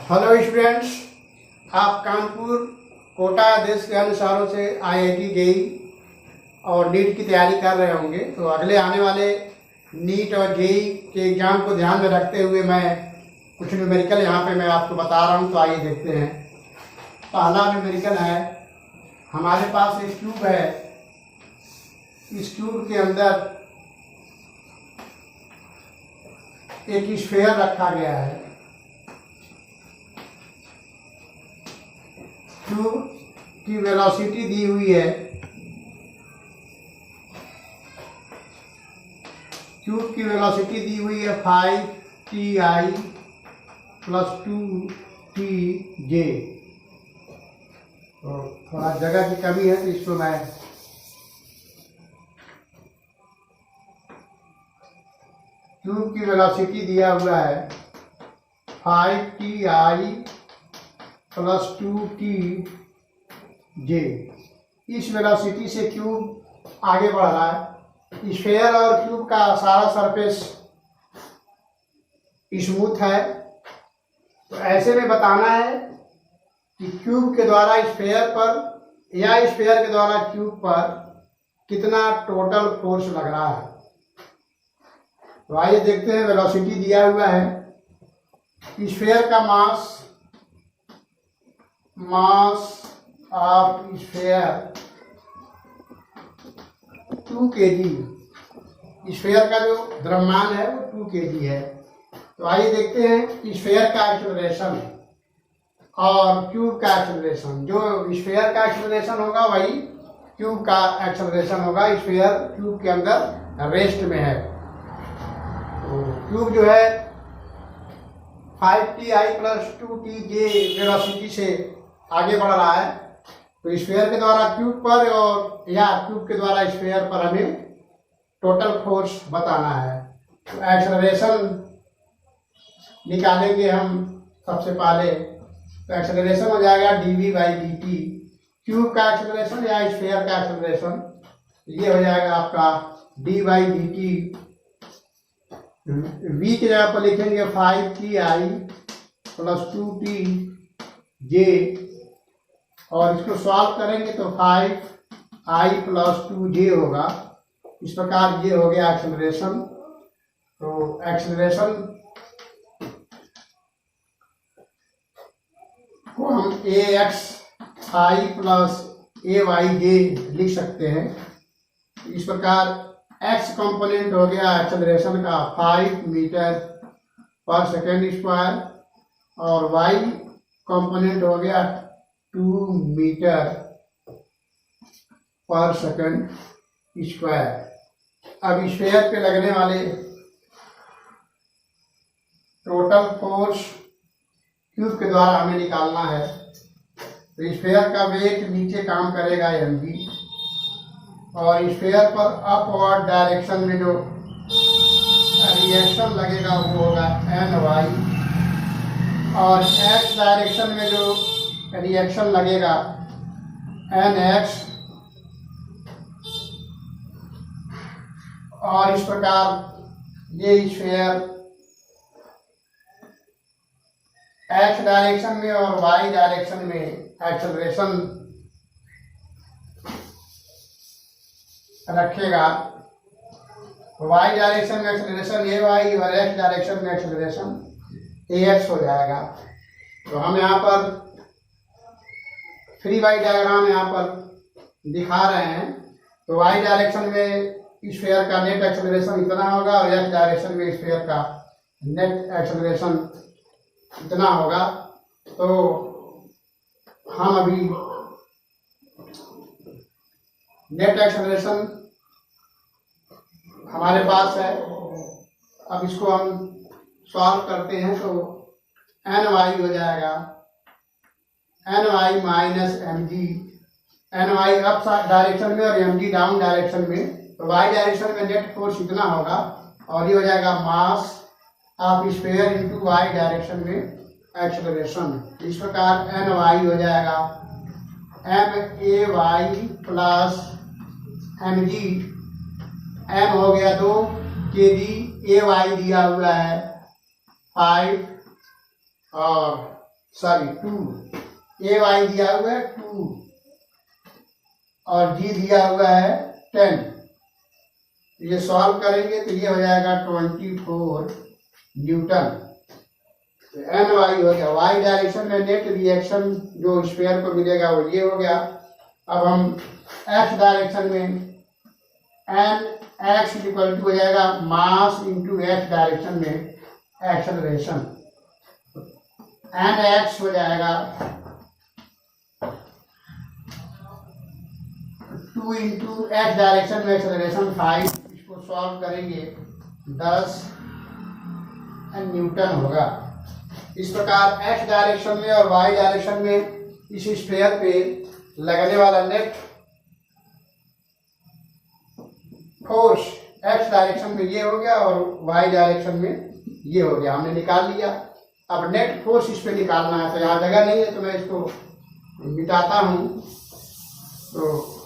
Hello students, आप कानपुर कोटा देश के अन्य शहरों से आईआईटी जेईई और नीट की तैयारी कर रहे होंगे। तो अगले आने वाले नीट और जेईई के एग्ज़ाम को ध्यान में रखते हुए मैं कुछ न्यूमेरिकल यहाँ पे मैं आपको बता रहा हूँ। तो आइए देखते हैं। पहला न्यूमेरिकल है, हमारे पास एक क्यूब है। इस क्यूब के अंदर एक स्फीयर रखा गया है। क्यूब की वेलोसिटी दी हुई है। क्यूब की वेलोसिटी दी हुई है 5ti + 2tj। तो थोड़ा जगह की कमी है, तो इसको मैं क्यूब की वेलोसिटी दिया हुआ है 5ti + 2tj। इस वेलोसिटी से क्यूब आगे बढ़ रहा है। स्फीयर और क्यूब का सारा सरफेस स्मूथ है। तो ऐसे में बताना है कि क्यूब के द्वारा स्फीयर पर या स्फीयर के द्वारा क्यूब पर कितना टोटल फोर्स लग रहा है। तो आइए देखते हैं। वेलोसिटी दिया हुआ है। स्फीयर का mass of sphere 2 kg। Sphere का जो द्रव्यमान है वो 2 kg है। तो आइए देखते हैं स्फीयर का एक्सेलरेशन और क्यूब का एक्सेलरेशन। जो स्फीयर का एक्सेलरेशन होगा वही क्यूब का एक्सेलरेशन होगा। स्फीयर क्यूब के अंदर रेस्ट में है। तो क्यूब जो है 5ti + 2tj वेलोसिटी से आगे बढ़ रहा है। तो स्फीयर के द्वारा क्यूब पर और या क्यूब के द्वारा स्फीयर पर हमें टोटल फोर्स बताना है। तो एक्सेलरेशन निकालेंगे हम सबसे पहले। तो एक्सेलरेशन हो जाएगा dv/dt। क्यूब का एक्सेलरेशन या स्फीयर का एक्सेलरेशन ये हो जाएगा आपका d/dt। v की जगह पर लिखेंगे 5ti + 2tj और इसको सॉल्व करेंगे तो 5i + 2j होगा। इस प्रकार ये हो गया एक्सेलरेशन। तो एक्सेलरेशन को हम axi + ayj लिख सकते हैं। इस प्रकार x कंपोनेंट हो गया एक्सेलरेशन का 5 मीटर/सेकंड² और y कंपोनेंट हो गया 2 मीटर/सेकंड²। अब स्फीयर पे लगने वाले टोटल फोर्स क्यूब के द्वारा हमें निकालना है। तो स्फीयर का वेट नीचे काम करेगा mg और स्फीयर पर अपवर्ड डायरेक्शन में जो रिएक्शन लगेगा वो होगा ny और x डायरेक्शन में जो रिएक्शन लगेगा nx। और इस प्रकार ये स्फीयर x डायरेक्शन में और y डायरेक्शन में एक्सेलरेशन रखेगा। y डायरेक्शन में एक्सेलरेशन ay और x डायरेक्शन में एक्सेलरेशन ax हो जाएगा। तो हम यहाँ पर फ्री वाई डायग्राम यहाँ पर दिखा रहे हैं। तो y डायरेक्शन में स्फीयर का नेट एक्सेलरेशन इतना होगा और x डायरेक्शन में स्फीयर का नेट एक्सेलरेशन इतना होगा। तो हम अभी नेट एक्सेलरेशन हमारे पास है। अब इसको हम सॉल्व करते हैं तो ny हो जाएगा ny - mg। ny up direction में और mg डाउन डायरेक्शन में। तो y डायरेक्शन में नेट फोर्स इतना होगा और ये हो जाएगा mass of sphere into y direction में एक्सेलरेशन। इस प्रकार ny हो जाएगा may + mg। m हो गया 2 kg, ay दिया हुआ है 5 और सॉरी 2, ए वाई दिया हुआ है 2 और जी दिया हुआ है 10। ये सॉल्व करेंगे तो ये हो जाएगा 24 न्यूटन। तो एन वाई हो गया, वाई डायरेक्शन में नेट रिएक्शन जो स्फीयर को मिलेगा वो ये हो गया। अब हम एक्स डायरेक्शन में एन एक्स इक्वल टू हो जाएगा मास इंटू एक्स डायरेक्शन में एक्सेलरेशन। एन एक्स हो जाएगा 2 इंटू एक्स डायरेक्शन में एक्सेलरेशन 5। इसको सॉल्व करेंगे 10 न्यूटन होगा। इस प्रकार एक्स डायरेक्शन में और वाई डायरेक्शन में इस स्फीयर पे लगने वाला नेट फोर्स एक्स डायरेक्शन में ये हो गया और वाई डायरेक्शन में ये हो गया, हमने निकाल लिया। अब नेट फोर्स इस पे निकालना है, तो यहाँ जगह नहीं है तो मैं इसको मिटाता हूँ। तो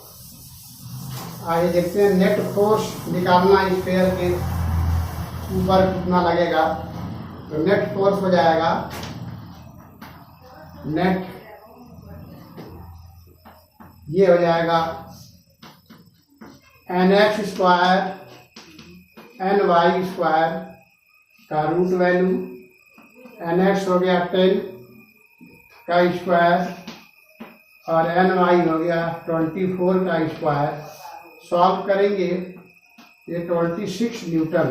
आइए देखते हैं नेट फोर्स निकालना स्फीयर के ऊपर कितना लगेगा। तो नेट फोर्स हो जाएगा नेट ये हो जाएगा N X square N Y square का रूट वैल्यू, एन एक्स हो गया 10 का स्क्वायर और एन वाई हो गया 24 का स्क्वायर। सॉल्व करेंगे ये 26 न्यूटन।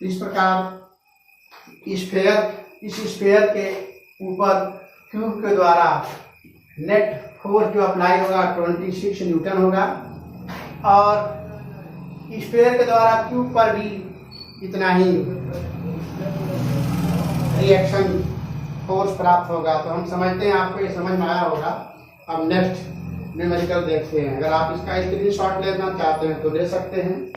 इस प्रकार इस स्फीयर के ऊपर क्यूब के द्वारा नेट फोर्स जो अप्लाई होगा 26 न्यूटन होगा और स्फीयर के द्वारा क्यूब पर भी इतना ही रिएक्शन फोर्स प्राप्त होगा। तो हम समझते हैं, आपको ये समझ में आया होगा। अब नेक्स्ट न्यूमेरिकल देखते हैं। अगर आप इसका स्क्रीनशॉट लेना चाहते हैं तो ले सकते हैं।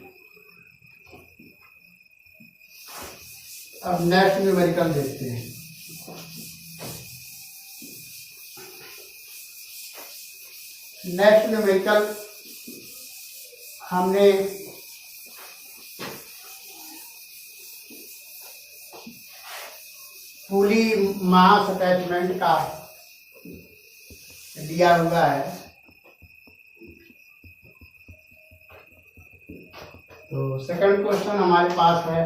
अब नेक्स्ट न्यूमेरिकल देखते हैं। नेक्स्ट न्यूमेरिकल हमने पुली मास अटैचमेंट का दिया हुआ है। तो सेकंड क्वेश्चन हमारे पास है,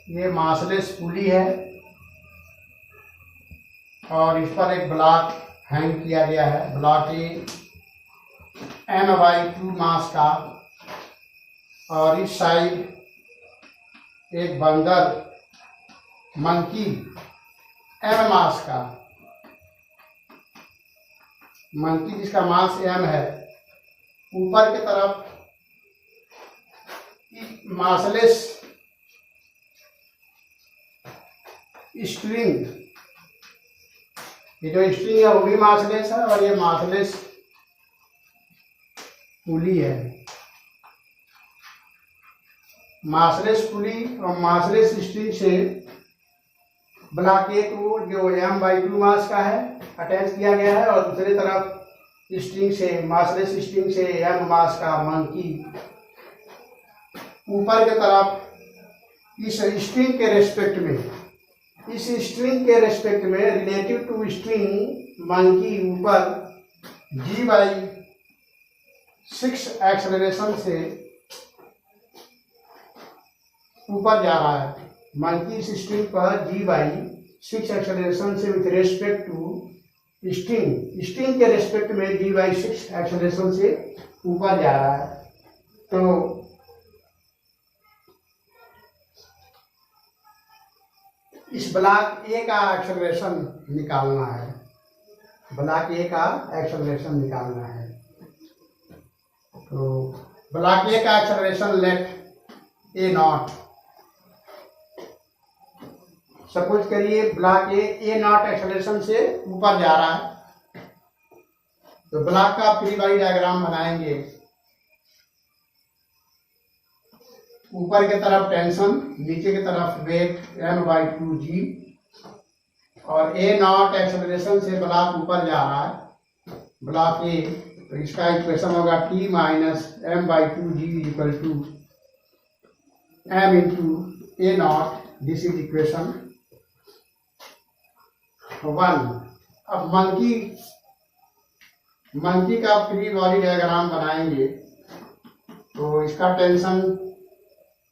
ये मासलेस पुली है और इस पर एक ब्लॉक हैंग किया गया है। ब्लॉक M/2 मास का और इस साइड एक बंदर मंकी M मास का, मंकी जिसका मास M है। ऊपर की तरफ मासलेस स्ट्रिंग, ये जो स्ट्रिंग है वो भी मासलेस है और ये मासलेस पुली है। मासलेस पुली और मासलेस स्ट्रिंग से ब्लॉक ए को जो M/2 मास का है अटैच किया गया है और दूसरी तरफ स्ट्रिंग से, मासलेस स्ट्रिंग से M मास का मंकी। ऊपर की तरफ इस स्ट्रिंग के रेस्पेक्ट में, इस स्ट्रिंग के रेस्पेक्ट में रिलेटिव टू स्ट्रिंग मंकी ऊपर G/6 एक्सेलरेशन से ऊपर जा रहा है। मंकी इस स्ट्रिंग पर G/6 एक्सेलरेशन से विथ रेस्पेक्ट टू स्ट्रिंग के रेस्पेक्ट में G/6 एक्सेलरेशन से ऊपर जा रहा है। तो इस ब्लॉक ए का एक्सेलरेशन निकालना है, ब्लॉक ए का एक्सेलरेशन निकालना है। तो ब्लॉक ए का acceleration let A naught, suppose करिए ब्लॉक ए नॉट एक्सेलरेशन से ऊपर जा रहा है। तो ब्लॉक का फ्री बॉडी डायग्राम बनाएंगे। ऊपर की तरफ टेंशन, नीचे की तरफ वेट M/2G और ए नॉट एक्सेलरेशन से ब्लॉक ऊपर जा रहा है, ब्लॉक ए। तो इसका इक्वेशन होगा T - M/2G = m into a naught, this is equation 1. अब मंकी का फ्री बॉडी डायग्राम बनाएंगे तो इसका टेंशन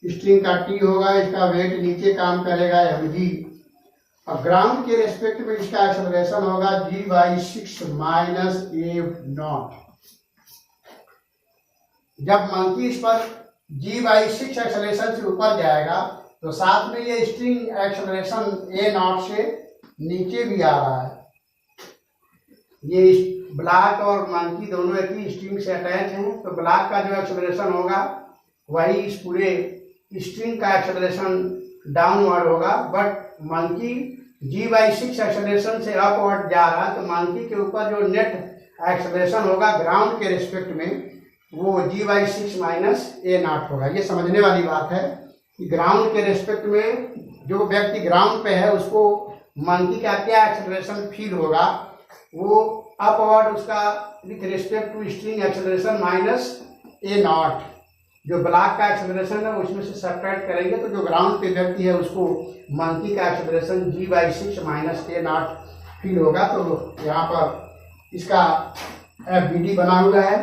स्ट्रिंग का T होगा, इसका वेट नीचे काम करेगा mg, और ग्राउंड के रेस्पेक्ट में इसका एक्सेलरेशन होगा g/6 माइनस a0। जब मंकी इस पर g/6 एक्सेलरेशन से ऊपर जाएगा तो साथ में ये स्ट्रिंग एक्सेलरेशन a0 से नीचे भी आ रहा है। ये ब्लॉक और मंकी दोनों एक ही स्ट्रिंग से अटैच हैं, तो ब्लॉक का जो एक्सेलरेशन होगा वही इस पूरे स्ट्रिंग का एक्सेलरेशन डाउनवर्ड होगा, बट मंकी g/6 एक्सेलरेशन से अपवर्ड जा रहा है, तो मंकी के ऊपर जो नेट एक्सेलरेशन होगा ग्राउंड के रिस्पेक्ट में वो g/6 माइनस a0 होगा। ये समझने वाली बात है कि ग्राउंड के रिस्पेक्ट में जो व्यक्ति ग्राउंड पे है उसको मंकी का क्या एक्सेलरेशन फील होगा, वो अपवर्ड उसका with respect to string acceleration minus a0। जो ब्लॉक का एक्सेलरेशन है उसमें से सब्ट्रैक्ट करेंगे तो जो ग्राउंड पे व्यक्ति है उसको मंकी का acceleration g/6 minus a0 feel होगा। तो यहाँ पर इसका FBD बना हुआ है,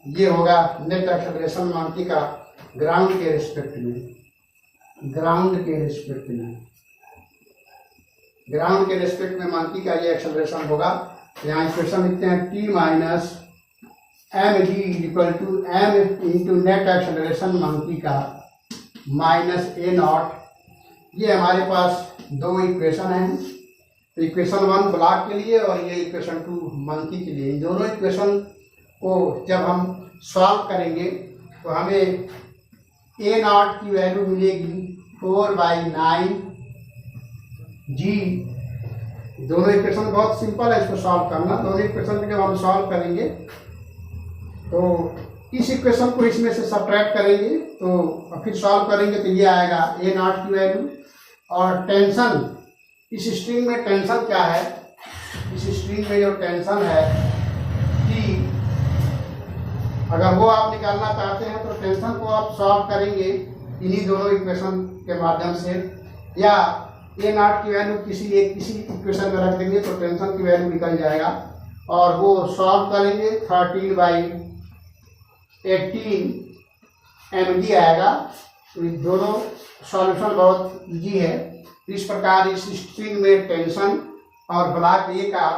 ये होगा नेट एक्सेलरेशन मंकी का ग्राउंड के रिस्पेक्ट में, ग्राउंड के रिस्पेक्ट में मंकी का ये एक्सेलरेशन होगा। यहाँ इक्वेशन लिखते हैं T minus mg equal to m into net acceleration monkey का माइनस a0। ये हमारे पास दो इक्वेशन हैं, तो इक्वेशन 1 ब्लॉक के लिए और ये इक्वेशन 2 मंकी के लिए। इन दोनों इक्वेशन को जब हम सॉल्व करेंगे तो हमें a0 की वैल्यू मिलेगी 4/9 g। दोनों इक्वेशन बहुत सिंपल है इसको सॉल्व करना। दोनों इक्वेशन को जब हम सॉल्व करेंगे तो इस इक्वेशन को इसमें से सब्ट्रैक्ट करेंगे तो फिर सॉल्व करेंगे तो ये आएगा a0 की वैल्यू। और टेंशन, इस स्ट्रिंग में टेंशन क्या है, इस स्ट्रिंग में जो टेंशन है T, अगर वो आप निकालना चाहते हैं तो टेंशन को आप सॉल्व करेंगे इन्हीं दोनों इक्वेशन के माध्यम से, या a0 की वैल्यू किसी इक्वेशन में रख देंगे तो टेंशन की वैल्यू निकल जाएगा और वो सॉल्व करेंगे 13/18 mg आएगा। तो ये दोनों सॉल्यूशन बहुत इजी है। इस प्रकार इस स्ट्रिंग में टेंशन और ब्लॉक ए का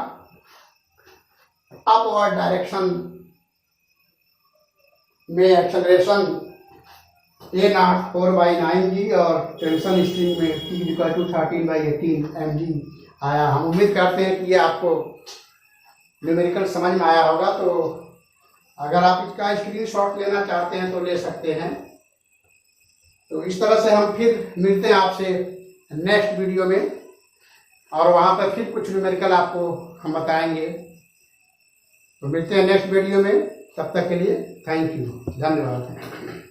अपवर्ड डायरेक्शन में एक्सेलरेशन a0 4/9g और टेंशन स्ट्रिंग में T इक्वल टू 13/18 mg आया। हम उम्मीद करते हैं कि ये आपको न्यूमेरिकल समझ में आया होगा। तो अगर आप इसका स्क्रीनशॉट लेना चाहते हैं तो ले सकते हैं। तो इस तरह से हम फिर मिलते हैं आपसे नेक्स्ट वीडियो में और वहाँ पर फिर कुछ न्यूमेरिकल आपको हम बताएंगे। तो मिलते हैं नेक्स्ट वीडियो में, तब तक के लिए थैंक यू, धन्यवाद।